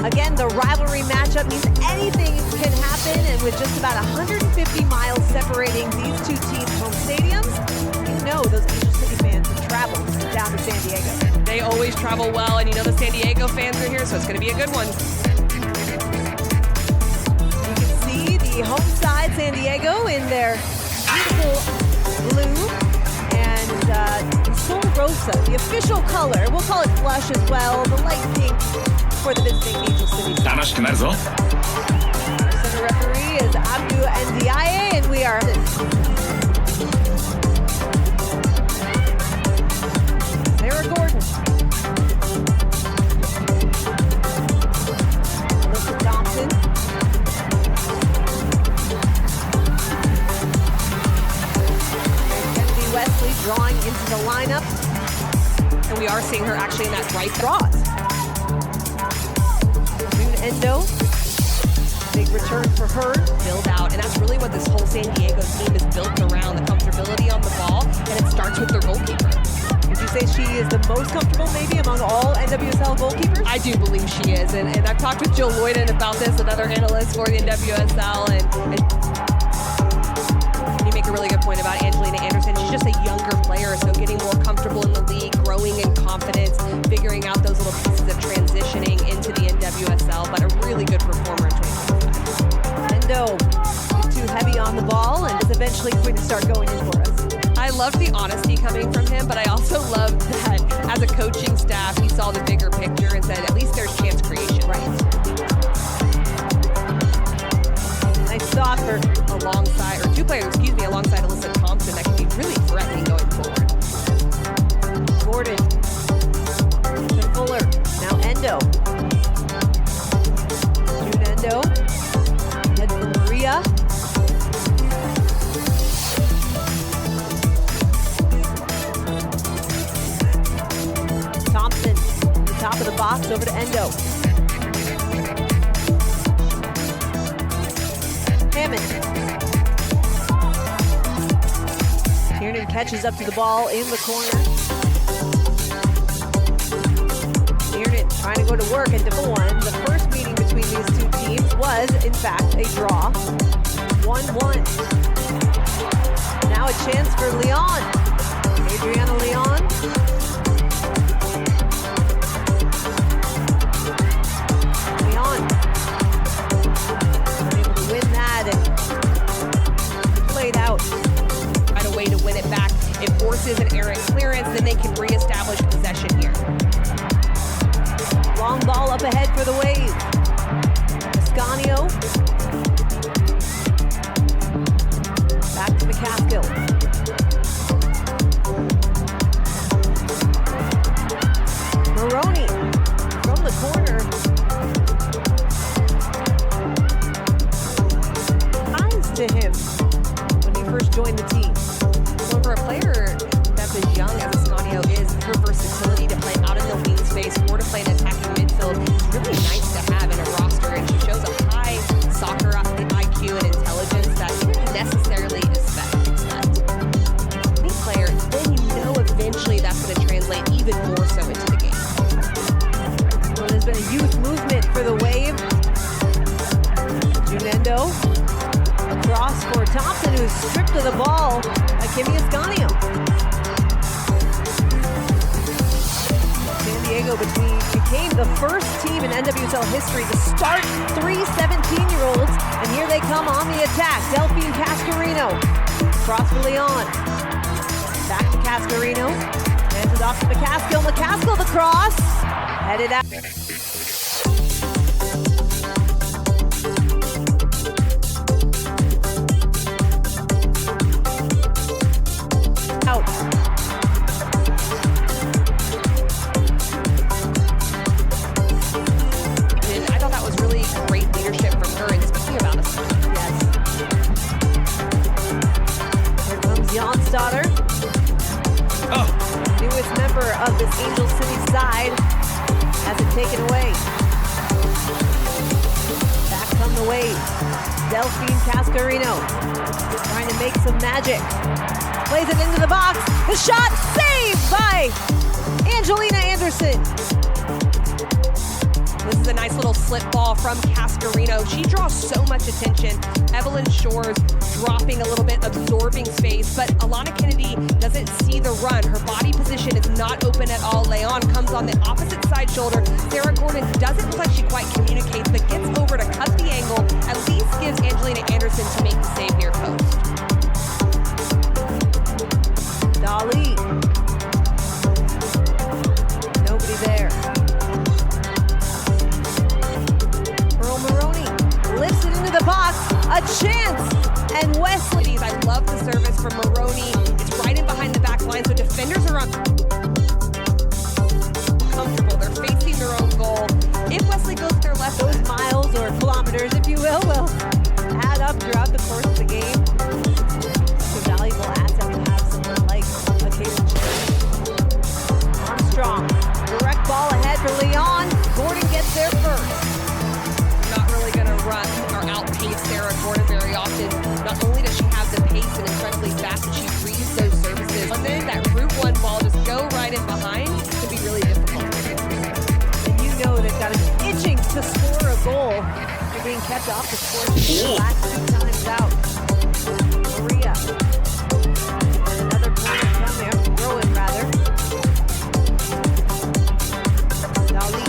Again, the rivalry matchup means anything can happen, and with just about 150 miles separating these two teams' home stadiums, you know those Angel City fans have traveled down to San Diego. They always travel well, and you know the San Diego fans are here, so it's going to be a good one. You can see the home side, San Diego, in their beautiful blue and Sol Rosa, the official color. We'll call it blush as well, the light pink for the visiting Angel City side. 楽しくなるぞ。 Our center referee is Abdu Ndiaye, and we are Sarah Gordon. Alyssa Thompson. Kennedy Wesley drawing into the lineup. And we are seeing her actually in that right Draws. June Endo. Big return for her. build out, and that's really what this whole San Diego team is built around, the comfortability on the ball, and it starts with their goalkeeper. Would you say she is the most comfortable maybe among all NWSL goalkeepers? I do believe she is, and I've talked with Jill Lloyden about this, another analyst for the NWSL, and you make a really good point about Angelina Anderson. She's just a younger player, so getting more comfortable in the league, growing in confidence, figuring out those little pieces of transitioning into the NWSL, but a really good performer in 2025. Endo is too heavy on the ball and is eventually going to start going in for us. I love the honesty coming from him, but I also love that as a coaching staff, he saw the bigger picture and said, at least there's chance creation. Right. Nice stop for Alongside, or two players, excuse me, alongside Alyssa Thompson that can be really threatening going forward. Gordon. To Fuller. Now Endo. June Endo. Head for Maria. Thompson. The top of the box over to Endo. Hammond. Kiernan catches up to the ball in the corner. Kiernan trying to go to work at the one. The first meeting between these two teams was, in fact, a draw. 1-1. Now a chance for Leon. Adriana Leon. Leon. Able to win that and played out. Find a way to win it back. It forces an errant clearance, then they can reestablish possession here. Long ball up ahead for the Wave. Ascanio. Back to McCaskill. Maroney from the corner. Ties to him when he first joined the team. Well, for a player that's as young as Ascanio is, her versatility to play out in the wing space or to play in attacking midfield is really nice to have in a roster, and she shows a high soccer IQ and intelligence that you didn't necessarily expect. Any player, then you know eventually that's going to translate even more so into the game. Well, there's been a youth movement for the Wave. Junendo. Across for Thompson, who's stripped of the ball by Kimi Ascanio. San Diego became the first team in NWSL history to start 3 17-year-olds, and here they come on the attack. Delphine Cascarino. Cross for Leon. Back to Cascarino. Hands it off to McCaskill. McCaskill the cross. Headed out. And I thought that was really great leadership from her, and speaking about us. Yes. Here comes Jonsdottir. Newest member of this Angel City side has it taken away. Back come the Wave. Delphine Cascarino trying to make some magic. Plays it into the box. The shot saved by Angelina Anderson. This is a nice little slip ball from Cascarino. She draws so much attention. Evelyn Shores dropping a little bit, absorbing space, but Alana Kennedy doesn't see the run. Her body position is not open at all. Leon comes on the opposite side shoulder. Sarah Gordon doesn't look like she quite communicates, but gets over to cut the angle, at least gives Angelina Anderson to make the save near post. Dali. Nobody there. Pearl Maroney lifts it into the box. A chance. And Wesley. I love the service from Maroney. It's right in behind the back line, so defenders are on comfortable. They're facing their own goal. If Wesley goes to their left, those miles or kilometers, if you will add up throughout the course of the game. It's a valuable asset to have someone like a Caitlin Cherry. Armstrong, direct ball ahead for Leon. Gordon gets there first. Not really going to run or outpace Sarah Gordon very often. Not only does she have the pace and incredibly fast, but she reads those services. And then that Route 1 ball just go right in behind can be really difficult. And you know they've got an itching to score a goal. They're being kept off the score the last 2 times out. Maria. Another point to come there. Throw in rather. Dali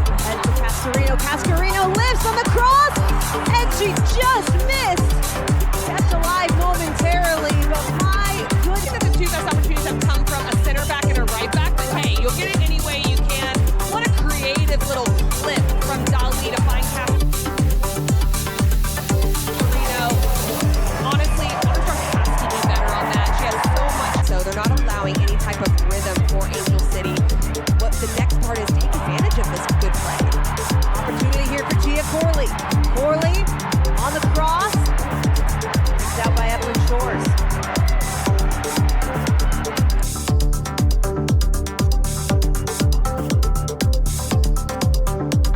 ahead to Cascarino. Cascarino lifts on the cross, and she just missed. Kept alive momentarily, but my goodness. I think the 2 best opportunities have come from a center back and a right back, but hey, you'll get it any way you can. What a creative little flip from Dali to find Cascarino. Honestly, Armstrong has to do better on that. She has so much. So they're not allowing any type of rhythm for Angel City. What the next part is, take advantage of this good play. Opportunity here for Gia Corley. Corley on the cross. Picked out by Evelyn Shores.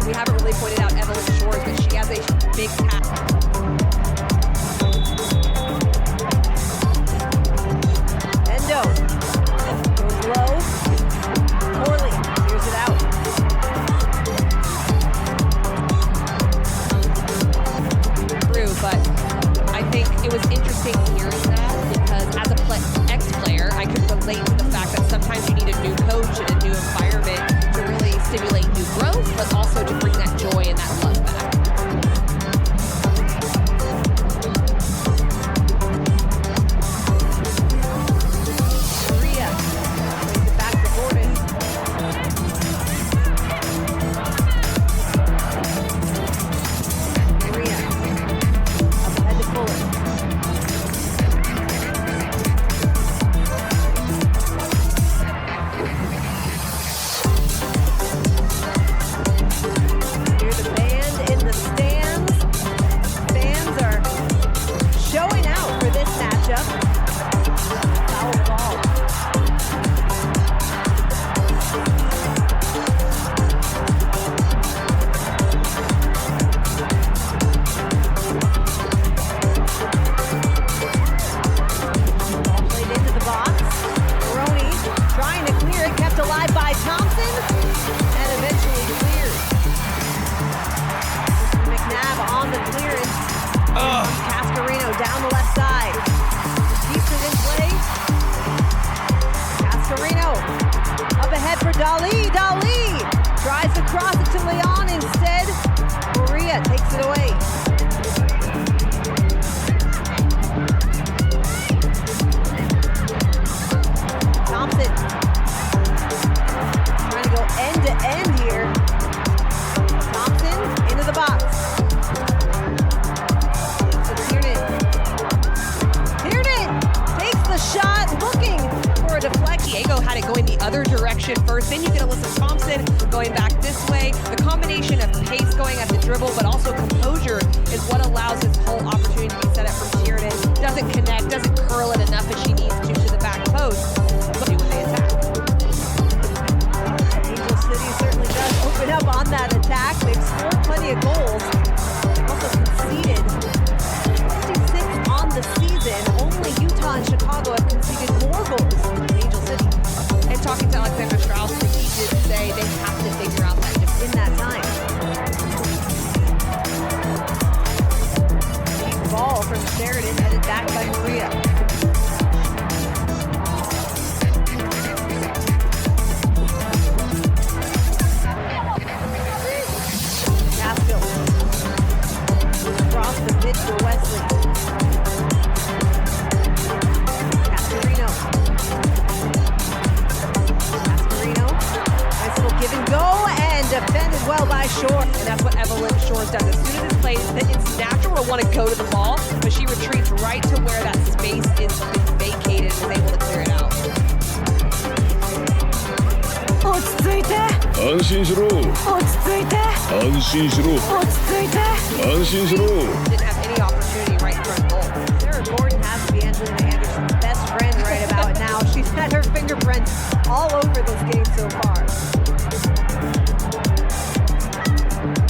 We haven't really pointed out Evelyn Shores, but she has a big task. Endo goes low. Corley clears it out. Through, but I think it was interesting hearing that because as a ex-player, I could relate to the fact that sometimes you need a new coach and a new environment to really stimulate new growth, but also to bring that joy and that love back. Maria plays it back to Gordon. Maria up ahead to Fuller. Hear the band in the stands. Fans are showing out for this matchup. Foul ball. Ball played into the box. Maroney trying to clear it, kept alive by Thompson, and eventually cleared. McNabb on the clearance. Cascarino down the left side. Keeps it in play. Cascarino up ahead for Dali. Dali tries to cross it to Leon instead. Maria takes it away. Thompson trying to go end to end here. Thompson into the box. To Tiernan. Tiernan takes the shot, looking for a deflection. Diego had it going the other direction first. Then you get Alyssa Thompson going back this way. The combination of pace going at the dribble, but also composure is what allows this whole opportunity to be set up from Tiernan. Doesn't connect, doesn't curl it enough as she needs to the back post. But do when they attack. Angel City certainly does open up on that attack. They've scored plenty of goals. They've also conceded 56 on the season. Only Utah and Chicago have conceded more goals than Angel City. And talking to Alexandra Strauss, he did say they have to figure out that just in that time. by Maria. Castill. Across the pitch for Wesley. Cascarino. Nice little give and go, and defended well by Shore. And that's what Evelyn Shore does. As soon as it's played, it's natural to want to go to the ball, but she retreats right to where that space is vacated and is able to clear it out. 落ち着いて安心しろ落ち着いて安心しろ落ち着いて安心しろ Didn't have any opportunity right in front goal. Sarah Gordon has to be Angelina Anderson's best friend right about now. She's had her fingerprints all over this game so far.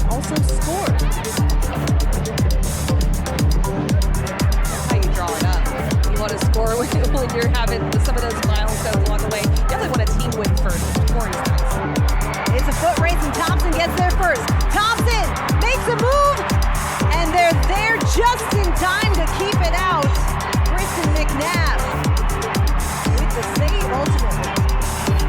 Also scored. That's how you draw it up. You want to score when you're having some of those milestones along the way. You definitely want a team win first. Scoring is nice. It's a foot race and Thompson gets there first. Thompson makes a move, and they're there just in time to keep it out. Kristen McNabb with the save ultimately.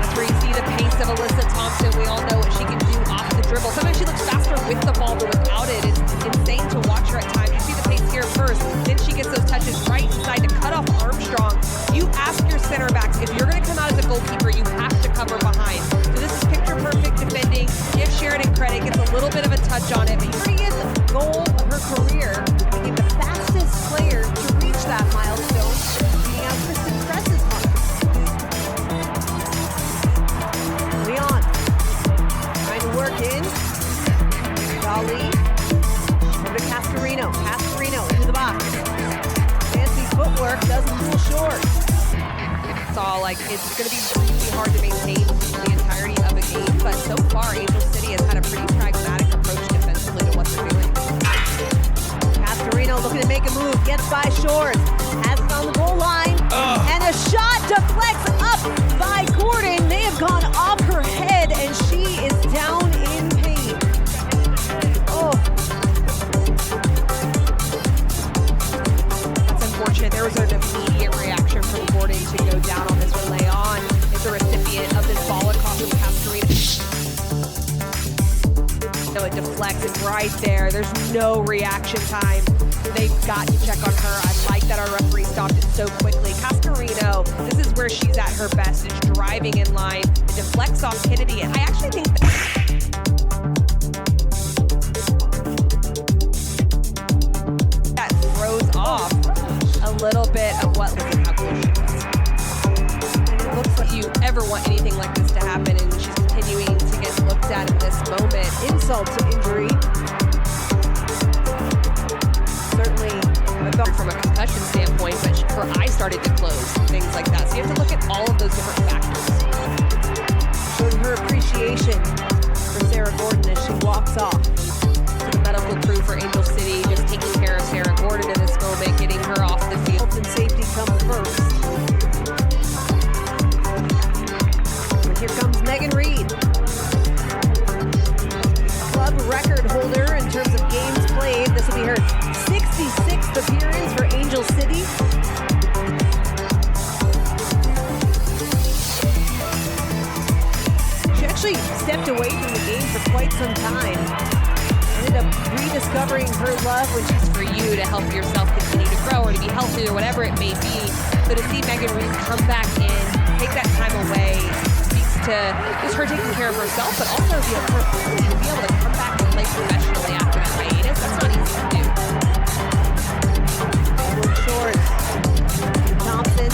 That's where you see the pace of Alyssa Thompson. We all know what she can do off the dribble. Sometimes she looks faster with the ball, but without it, it's insane to watch her at times. You see the pace here first, then she gets those touches right inside to cut off Armstrong. You ask your center backs, if you're going to come out as a goalkeeper, you have to cover behind. So this is picture-perfect defending. Give Sheridan credit, gets a little bit of a touch on it, but Korea's goal of her career, became the fastest player to reach that milestone, being out Kristen Press's mark. Leon trying to work in. Dali over to Cascarino. Cascarino into the box. Fancy footwork, doesn't pull short. saw like it's going to be really hard to maintain the entirety of a game, but so far Angel City has had a pretty pragmatic approach defensively to what they're doing. Cascarino looking to make a move, gets by Shores, has it on the goal line, and a shot deflects up by Gordon. May have gone off her head, and she is down in pain. Oh. That's unfortunate. There was an immediate reaction from Gordon to go down on this one. Leon is the recipient of this ball across from Cascarino. So it deflects it right there. There's no reaction time. They've got to check on her. I like that our referee stopped it so quickly. Cascarino, this is where she's at her best, is driving in line. It deflects off Kennedy. And I actually think that throws off a little bit of what look at how close she was. And it looks like you ever want anything like this to happen, and she's continuing to get looked at in this moment. Insult to injury. Certainly, I thought from a concussion standpoint, but her eyes started to close, things like that. So you have to look at all of those different factors. Showing her appreciation for Sarah Gordon as she walks off. The medical crew for Angel City just taking care of Sarah Gordon in this moment, getting her off the field. Health and safety come first. But here comes Megan Reed. Club record holder in terms of games played. This will be her 66th appearance for Angel City. She actually stepped away from the game for quite some time. Ended up rediscovering her love when she's For you to help yourself continue to grow or to be healthy or whatever it may be. So to see Megan Reed come back in, take that time away, speaks to just her taking care of herself, but also the ability to be able to come back and play professionally after that hiatus. That's not easy to do. Short. Thompson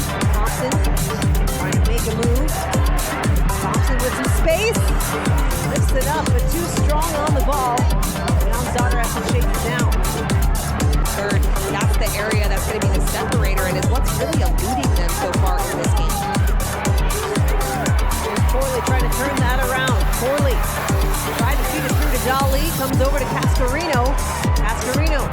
trying to make a move. Thompson with some space. Lifts it up, but too strong on the ball. John's daughter has to shake it down. Third, that's the area that's going to be the separator and is what's really eluding them so far in this game. Here's Corley trying to turn that around. Corley tried to feed it through to Dali. Comes over to Cascarino. Cascarino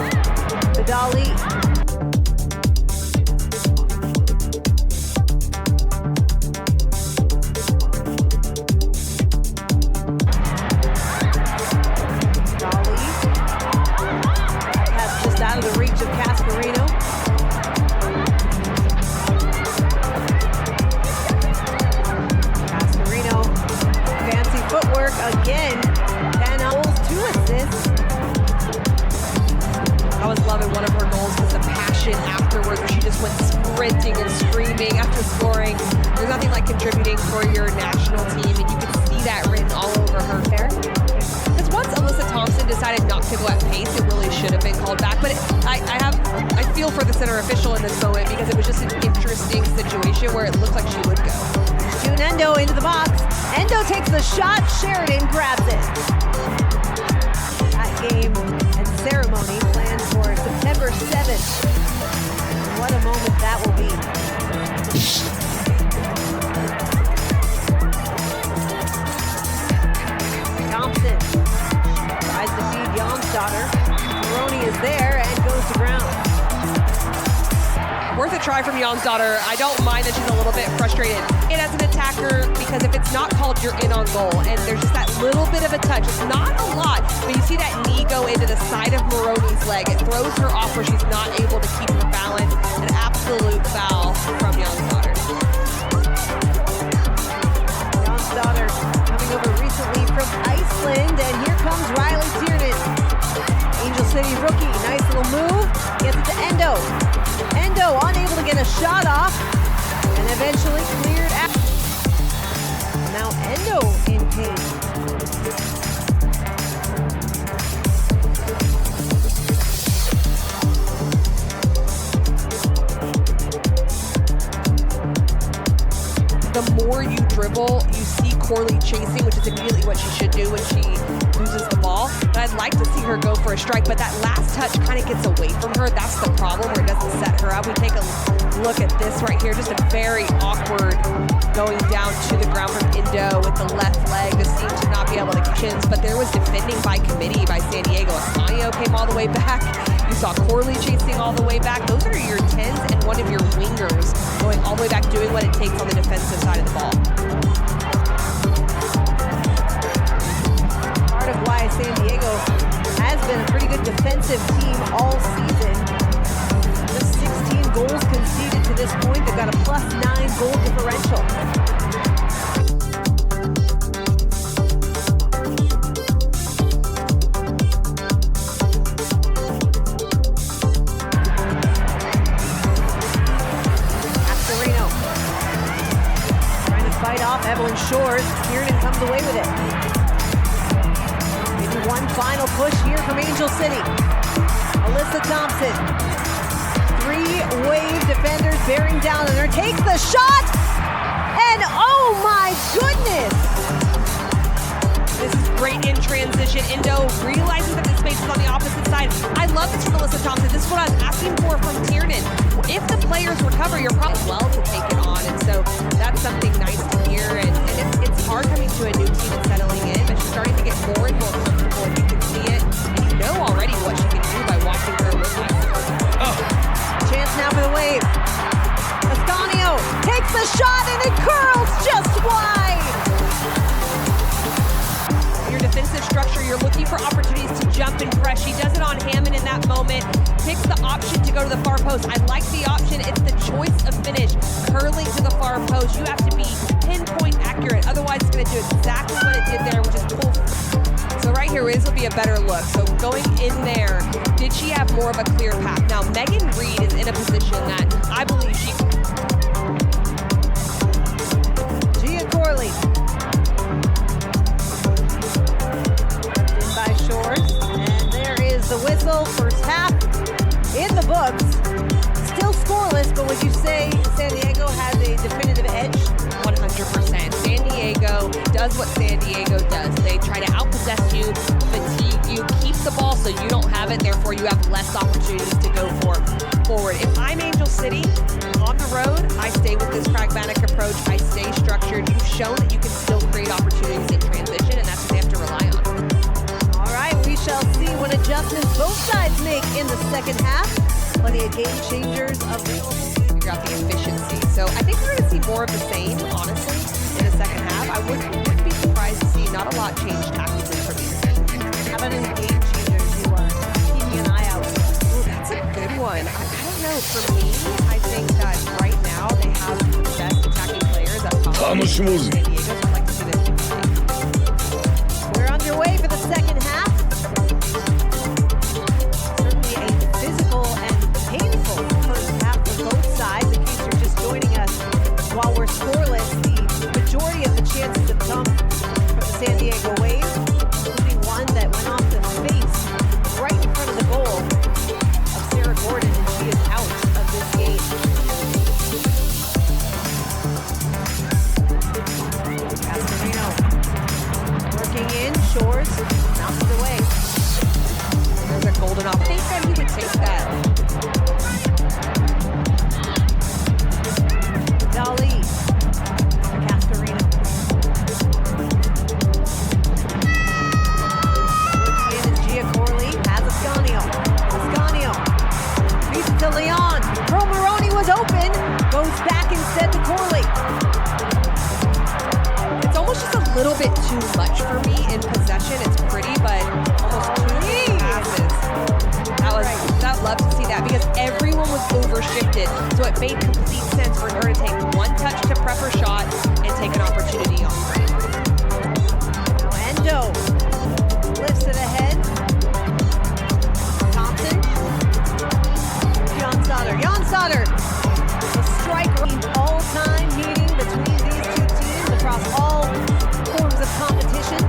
sprinting and screaming after scoring. There's nothing like contributing for your national team, and you can see that written all over her hair. Because once Alyssa Thompson decided not to go at pace, it really should have been called back. But I feel for the center official in this moment because it was just an interesting situation where it looked like she would go. June Endo into the box. Endo takes the shot. Sheridan grabs it. That game and ceremony planned for September 7th. What a moment that will be. Thompson tries to feed Jonsdottir. Maroney is there and goes to ground. Worth a try from Jonsdottir. I don't mind that she's a little bit frustrated. And as an attacker, because if it's not called, you're in on goal. And there's just that little bit of a touch. It's not a lot, but you see that knee go into the side of Maroney's leg. It throws her off where she's not able to keep her balance. An absolute foul from Jonsdottir. Jonsdottir coming over recently from Iceland. And here comes Riley Tiernan. Angel City rookie. Nice little move. Gets it to Endo. Endo unable to get a shot off and eventually cleared out. Now Endo in pain. The more you dribble, you see Corley chasing, which is immediately what she should do when she loses the ball. But I'd like to see her go for a strike, but that last touch kind of gets away from her. That's the problem, where it doesn't set her up. We take a look at this right here, just a very awkward going down to the ground from Indo with the left leg, just seemed to not be able to catch it. But there was defending by committee by San Diego. Ascanio came all the way back. You saw Corley chasing all the way back. Those are your 10s and one of your wingers going all the way back, doing what it takes on the defensive side of the ball. Part of why San Diego has been a pretty good defensive team all season. Just 16 goals conceded to this point. They've got a +9 goal differential. Evelyn Shores, Kiernan comes away with it. Maybe one final push here from Angel City. Alyssa Thompson. 3 wave defenders bearing down on her. Takes the shot! And oh my goodness! This is great in transition. Indo realizes that the space is on the opposite side. I love this from Alyssa Thompson. This is what I was asking for from Tiernan. If the players recover, you're probably well to take it on. And so that's something nice to hear. And it's hard coming to a new team and settling in, but she's starting to get more and more comfortable. And you can see it. And you know already what she can do by watching her with us. Oh. Chance now for the wave. Ascanio takes the shot and it curls just wide. Your defensive structure, you're looking for opportunities to jump and press. She does it on Hammond in that moment. Picks the option to go to the far post. I like the option. It's the choice of finish. Curling to the far post. You have to be pinpoint accurate. Otherwise, it's going to do exactly what it did there, which is pull. So right here, this will be a better look. So going in there, did she have more of a clear path? Now, Megan Reed is in a position that I believe she... Gia Corley. In by Shores. And there is the whistle. First half in the books. Still scoreless, but would you say San Diego has a definitive edge? 100%. San Diego does what San Diego does. They try to outpossess you, fatigue you, keep the ball so you don't have it, therefore you have less opportunities to go forward. If I'm Angel City on the road, I stay with this pragmatic approach. I stay structured. You've shown that you can still create opportunities in transition, and that's what they have to rely on. All right, we shall see what adjustments both sides make in the second half. Plenty of game changers available. Figure out the efficiency. So I think we're going to see more of the same, honestly, in the second half. I wouldn't be surprised to see not a lot change tactically from either. How about any game changers you are keeping an eye out for? Oh, that's a good one. I don't know. For me, I think that right now they have the best attacking players up top. San Diego, so I'd like to see this. We're underway for the second half. Certainly a physical and painful first half for both sides. In case too much for me in possession. It's pretty, but almost too many passes. I'd love to see that because everyone was overshifted. So it made complete sense for her to take one touch to prep her shot and take an opportunity on frame. Now Endo lifts it ahead. Thompson. Jan Sauter. The strike all-time meeting between these two teams across all forms of competition.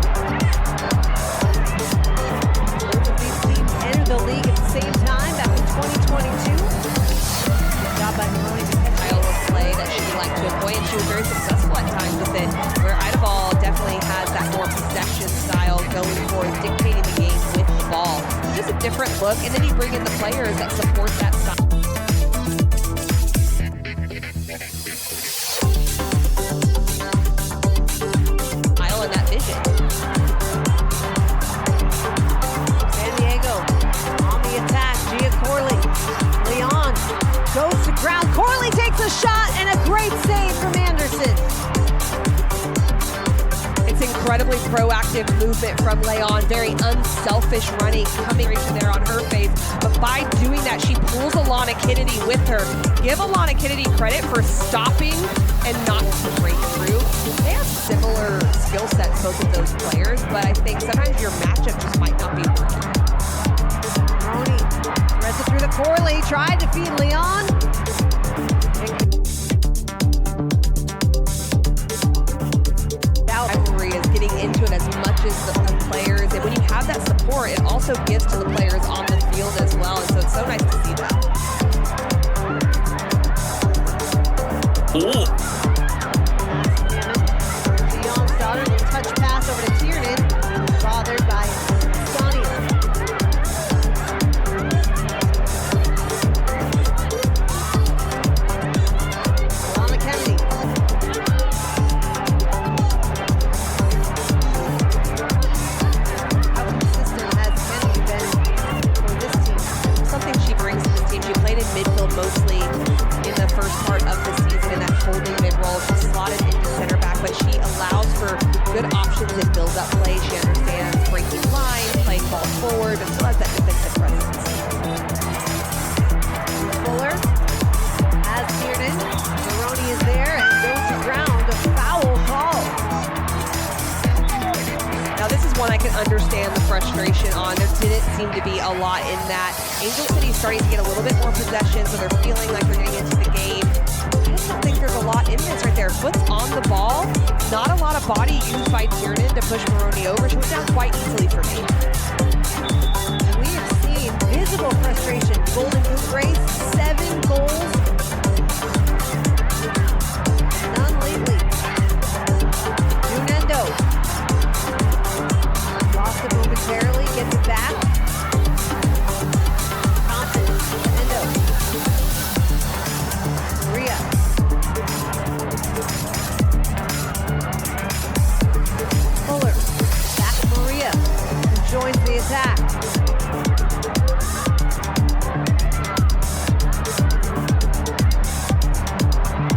Both of these teams entered the league at the same time back in 2022. Good job by Maroni to catch Style of play that she liked to employ, and she was very successful at times with it, where Idabal definitely has that more possession style going for dictating the game with the ball. Just a different look, and then you bring in the players that support that style. And that vision. San Diego on the attack. Gia Corley. Leon goes to ground. Corley takes a shot and a great save from Anderson. It's incredibly proactive movement from Leon. Very unselfish running coming right there on her face. But by doing that, she pulls Alana Kennedy with her. Give Alana Kennedy credit for stopping and not to break through. They have similar skill sets, both of those players, but I think sometimes your matchup just might not be working. Maroni threads it through the Corley. Tried to feed Leon. Rivalry is getting into it as much as the players, and when you have that support, it also gives to the players on the field as well, and so it's so nice to see that. Jan Sauter with a touch pass over to Tiernan. Bothered by Scania. Alana Kennedy. How consistent has Kennedy been for this team? Something she brings to this team. She played in midfield mostly in the first part of the season in that holding mid role. She's slotted into center back, but she allows for good options and builds up play. She understands breaking lines, playing ball forward, and still has that defensive presence. Fuller has Tiernan. Maroni is there and goes to ground. A foul call. Now this is one I can understand the frustration on. There didn't seem to be a lot in that. Angel City's starting to get a little bit more possession, so they're feeling like they're getting into the game. I just don't think there's a lot in this right there. Foot's on the ball. Not a lot of body used by Tiernan to push Maroni over. She went down quite easily for me. And we have seen visible frustration. Golden Boot race, 7 goals. None lately. Junendo. Lost it momentarily, gets it back. Thompson, Endo. Maria. Fuller. Back to Maria, who joins the attack.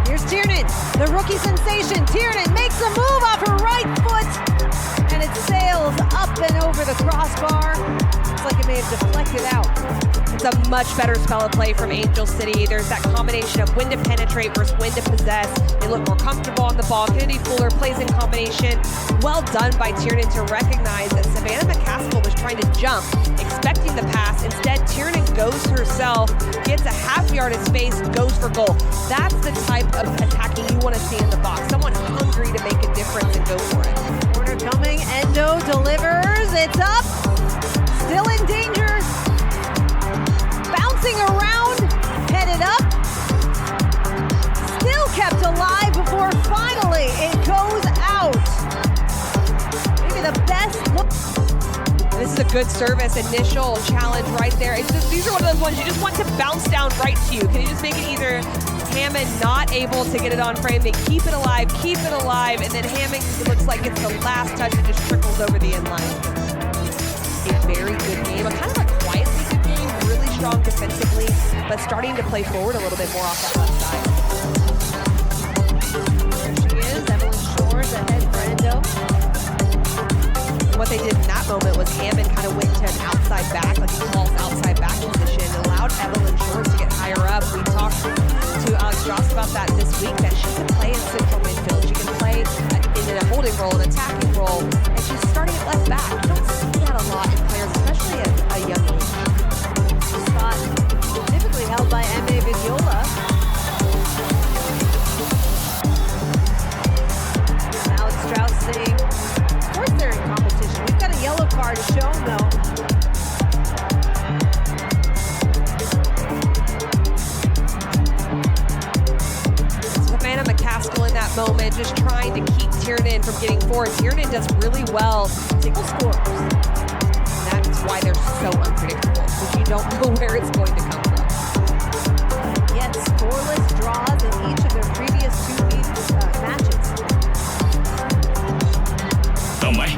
Here's Tiernan, the rookie sensation. Tiernan makes a move off her right foot, and it sails up and over the crossbar. It's like it may have deflected out. It's a much better spell of play from Angel City. There's that combination of when to penetrate versus when to possess. They look more comfortable on the ball. Kennedy Fuller plays in combination. Well done by Tiernan to recognize that Savannah McCaskill was trying to jump, expecting the pass. Instead, Tiernan goes herself, gets a half yard of space, goes for goal. That's the type of attacking you want to see in the box. Someone hungry to make a difference and go for it. Corner coming, Endo delivers. It's up. Still in danger. Bouncing around, headed up. Still kept alive before finally it goes out. Maybe the best look. This is a good service, initial challenge right there. It's just, these are one of those ones you just want to bounce down right to you. Can you just make it either Hammond not able to get it on frame, they keep it alive, and then Hammond, it looks like it's the last touch that just trickles over the end line. A very good game, a kind of a quietly good game, really strong defensively, but starting to play forward a little bit more off that left side. There she is, Evelyn Shores ahead for Endo. they did in that moment was Hammond kind of went to an outside back, like a false outside back position, and allowed Evelyn Shores to get higher up. We talked to Alex Joss about that this week, that she can play in central midfield. She can play in a holding role, an attacking role, and she's starting at left back. You don't see that a lot in players, especially at a young age. Spot typically held by M.A. Vignola. Alex Strauss saying, of course they're in competition. We've got a yellow card to show them though. Savannah McCaskill in that moment, just trying to keep Tiernan from getting forward. Tiernan does really well. Single scores. That's why they're so unpredictable, because you don't know where it's going to come from. Yet scoreless draws in each of their previous 2 weeks matches. Oh my.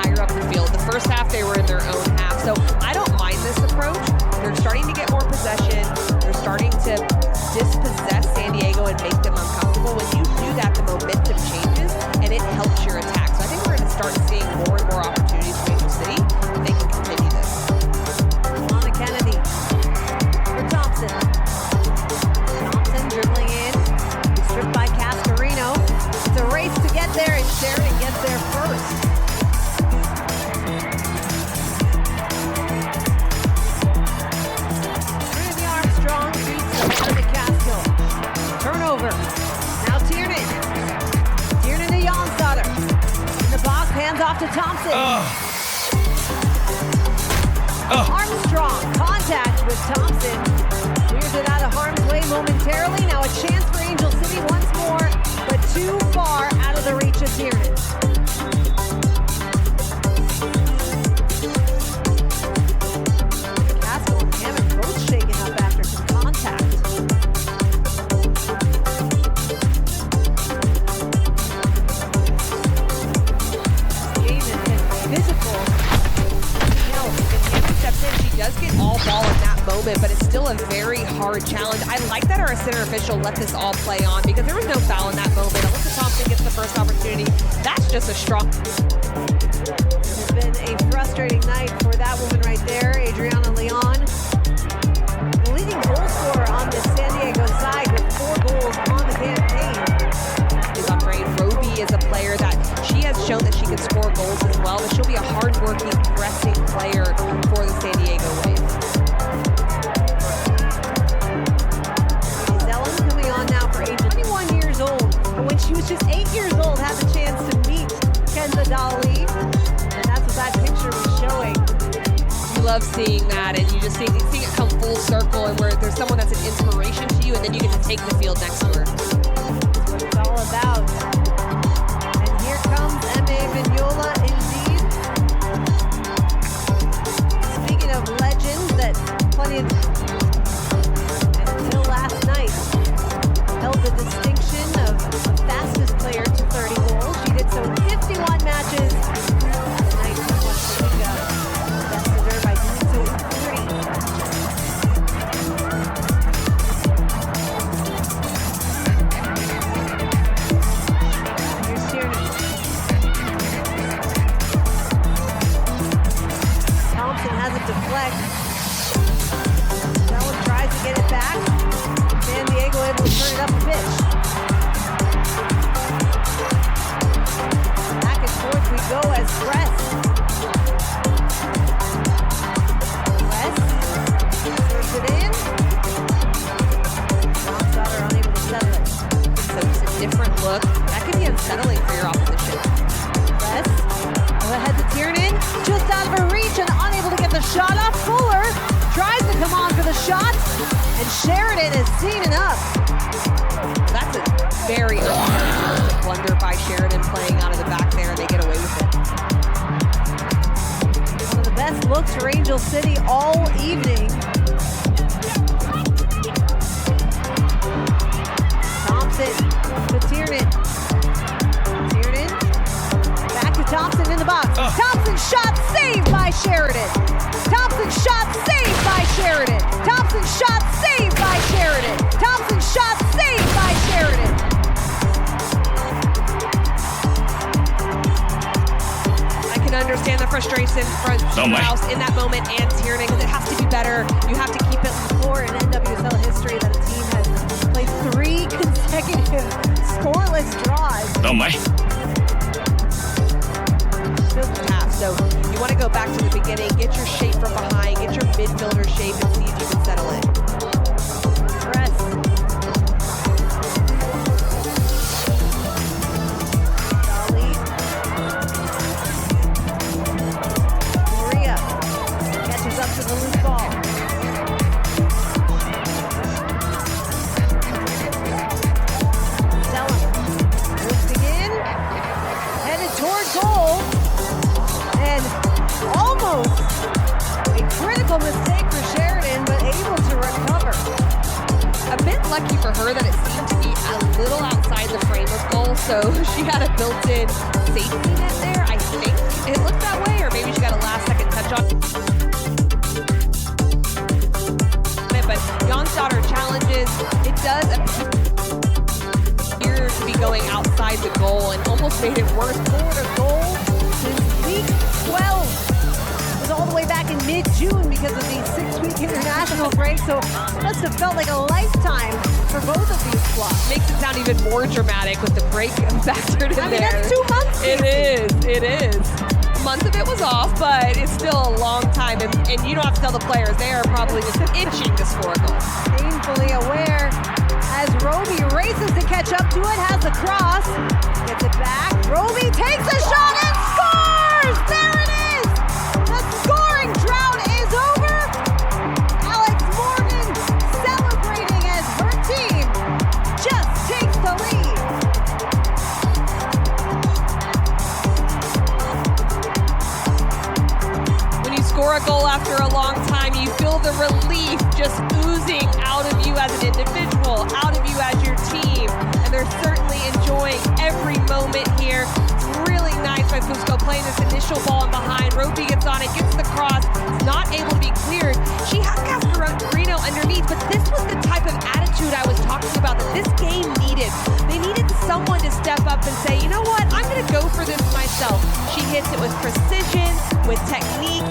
Higher up the field. The first half they were in their own half, so I don't mind this approach. They're starting to get more possession. They're starting to dispossess San Diego and make them uncomfortable. When you do that, the momentum changes and it helps your attack. So I think we're going to start seeing more and more opportunities for Angel City if they can continue this. Alana Kennedy for Thompson. Thompson dribbling in. Stripped by Cascarino. It's a race to get there, and Sheridan gets there first. Trinity Armstrong beats Amanda Caskill. Turnover. Now Tiernan. Tiernan to Jonsdotter. In the box, hands off to Thompson. Armstrong, contact with Thompson. Clears it out of harm's way momentarily. Now a chance for Angel City once more, but too far out of the reach of Tiernan. Caskill and Hammond both shaken up after some contact. Game is physical. She does get all ball in that moment, but it's still a very hard challenge. I like that our center official let this all play on, because there was no foul in that moment. Alyssa Thompson gets the first opportunity. That's just a strong. It's been a frustrating night for that woman right there, Adriana Leon. The leading goal scorer on the San Diego side with 4 goals on the campaign. Is on grade. Roby is a player that she has shown that she can score goals as well, but she'll be a hard-working, pressing player for the San Diego Wave. Zellen coming on now for Angel, 21 years old, but when she was just 8 years old, had the chance to meet Kenza Dali, and that's what that picture was showing. You love seeing that, and you just see it come full circle, and where there's someone that's an inspiration to you, and then you get to take the field next to her. That's what it's all about. And here comes M.A. Vignola indeed. Speaking of legends, that plenty of, until last night, held the distinction of the fastest player to 30 goals. She did so in 51 matches. Last night, Costa bested her by doing so in 30 matches. Here's Tiernan. Thompson has it deflect. Zellen tries to get it back. San Diego able to turn it up a pitch. Back and forth we go as Press. Serves it in. Jonsdotter unable to settle it. So it's a different look. That can be unsettling for your opposition. Press. Ahead to Tiernan. Just out of her reach and unable to get the shot off. Fuller tries to come on for the shot. And Sheridan is seen enough. That's a very unfortunate blunder by Sheridan playing out of the back there, and they get away with it. One of the best looks for Angel City all evening. Thompson to Tiernan. Tiernan back to Thompson in the box. Thompson shot saved by Sheridan. Thompson shot saved by Sheridan. Thompson shot saved by Sheridan. Thompson shot saved by Sheridan. frustration from Strauss in that moment and Tiernan because it has to be better. You have to keep it For in NWSL history that a team has played 3 consecutive scoreless draws. half. So you want to go back to the beginning, get your shape from behind, get your midfielder shape, and see if you can settle it. Press. Dolly. Maria catches up to the loose ball. Zella lifting in, headed toward goal, and almost a critical mistake for Sheridan, but able to recover. A bit lucky for her that it seemed to be a little outside the frame of goal, so she had a built-in safety net there, I think. It looked that way, or maybe she got a last-second touch on it. But Jonsdottir challenges. It does appear to be going outside the goal and almost made it worse. Scored a goal since week 12. It was all the way back in mid-June because of the 6-week international break, so it must have felt like a lifetime for both of these squads. Makes it sound even more dramatic with the break factored in I mean, there. that's 2 months. It is. A month of it was off, but it's still a long time, and you don't have to tell the players. They are probably just itching to score a goal. Painfully aware as Roby races to catch up to it, has the cross, gets it back. Roby takes a shot and scores! There it is! The scoring drought is over! Alex Morgan celebrating as her team just takes the lead. When you score a goal after a long time, you feel the relief just oozing out of you as an individual, out of you as your team, and they're certainly enjoying every moment here. It's really nice by Fusco playing this initial ball in behind. Roby gets on it, gets the cross, it's not able to be cleared. She has Cascarino underneath, but this was the type of attitude I was talking about that this game needed. They needed someone to step up and say, you know what, I'm going to go for this myself. She hits it with precision, with technique.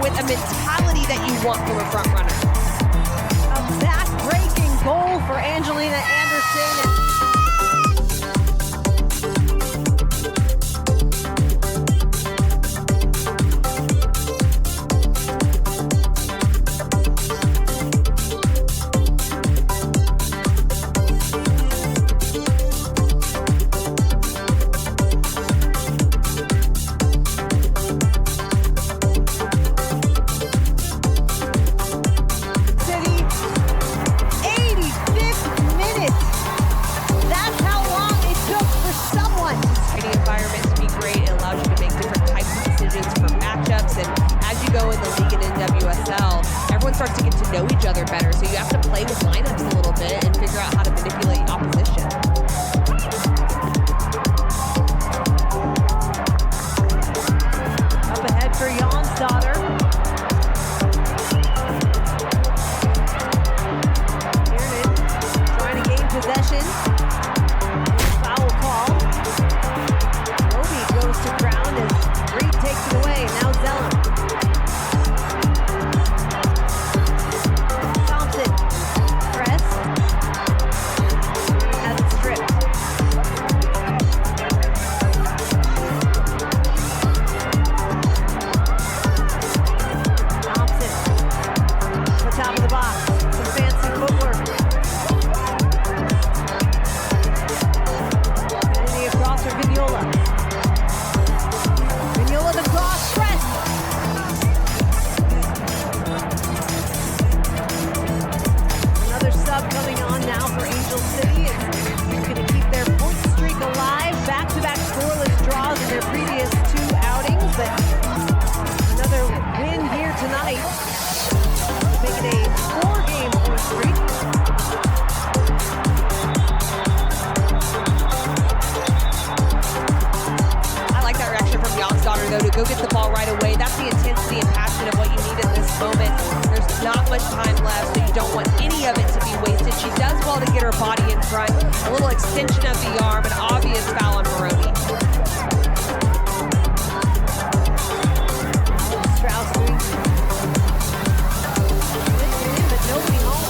With a mentality that you want from a front runner. A back-breaking goal for Angelina Anderson. In the league in NWSL, everyone starts to get to know each other better, so you have to play with lineups a little bit and figure out how to manipulate opposition. Up ahead for Jonsdottir. Tiernan trying to gain possession. Foul call. Roby goes to ground as Reed takes it away. Now Zella. Coming on now for Angel City. It's going to keep their point streak alive. Back-to-back scoreless draws in their previous 2 outings, but another win here tonight. Make it a 4-game point streak. I like that reaction from Jonsdottir, though, to go get the ball right away. That's the intensity and passion of what you need in this moment. There's not much time left, so you don't want any of it to be wasted. She does well to get her body in front. A little extension of the arm, an obvious foul on Maroney. Strauss Green. But nobody home.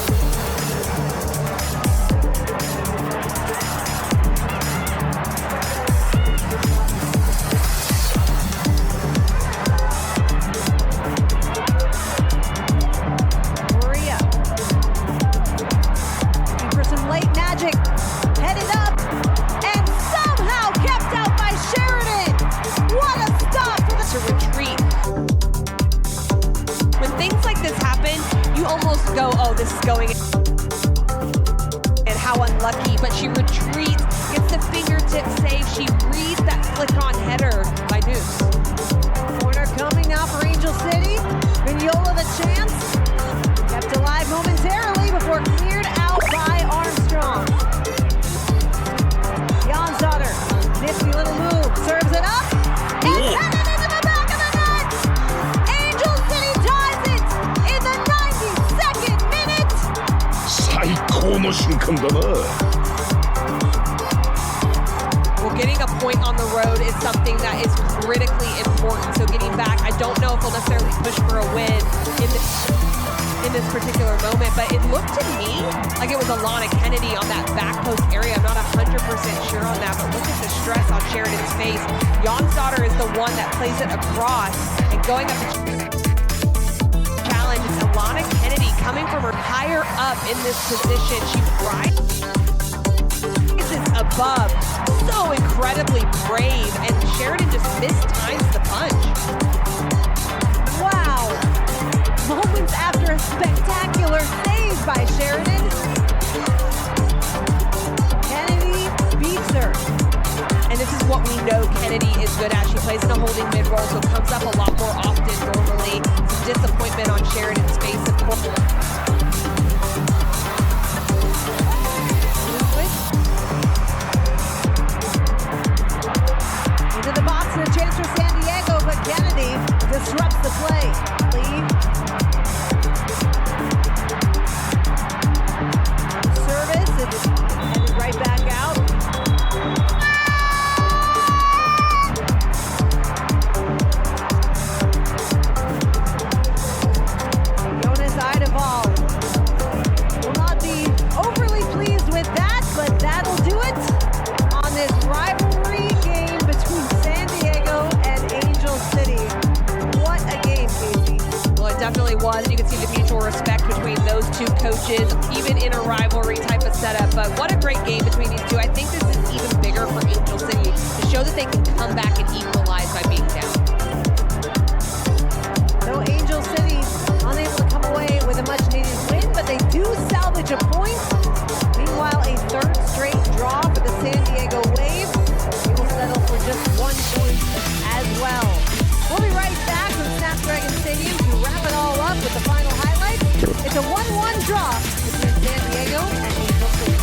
Maria. Looking for some late magic. Headed up. And somehow kept out by Sheridan. What a stop for the To retreat. When things like this happen, you almost go, oh, this is going in. And how unlucky. But she retreats, gets the fingertip save. She reads that flick on header by Deuce. corner coming now for Angel City. Vignola the chance. Kept alive momentarily before cleared out by Armstrong. Janzauer, nifty little move, serves it up. And sent it into the back of the net. Angel City ties it in the 92nd minute. 最高の瞬間だな。 Well, getting a point on the road is something that is critically important. So getting back, I don't know if they'll necessarily push for a win in this particular moment, but it looked to me like it was Alana Kennedy on that back post area. I'm not 100% sure on that, but look at the stress on Sheridan's face. Janzauer is the one that plays it across and going up the challenge. It's Alana Kennedy coming from her higher up in this position. She rises above, so incredibly brave, and Sheridan just mistimes the punch. Wow. Moments after a spectacular save by Sheridan. Kennedy beats her. And this is what we know Kennedy is good at. She plays in a holding mid-roll, so comes up a lot more often normally. Some disappointment on Sheridan's face, of course. Into the box and a chance for San Diego, but Kennedy disrupts the play. Lead. Service, it's headed right back out. Jonas Eideval will not be overly pleased with that, but that'll do it on this rivalry game between San Diego and Angel City. What a game, Casey. Well, it definitely was. You can see the mutual respect between those two coaches, even in a rivalry type of setup. But what a great game between these two. I think this is even bigger for Angel City to show that they can come back and equalize by being down. So Angel City unable to come away with a much-needed win, but they do salvage a point. Meanwhile, a third straight draw for the San Diego Wave. They will settle for just 1 point as well. We'll be right back from Snapdragon Stadium to wrap it all up with the final highlights. It's a 1-1 draw between San Diego and Angel City.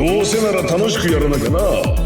どうせなら楽しくやらなきゃな。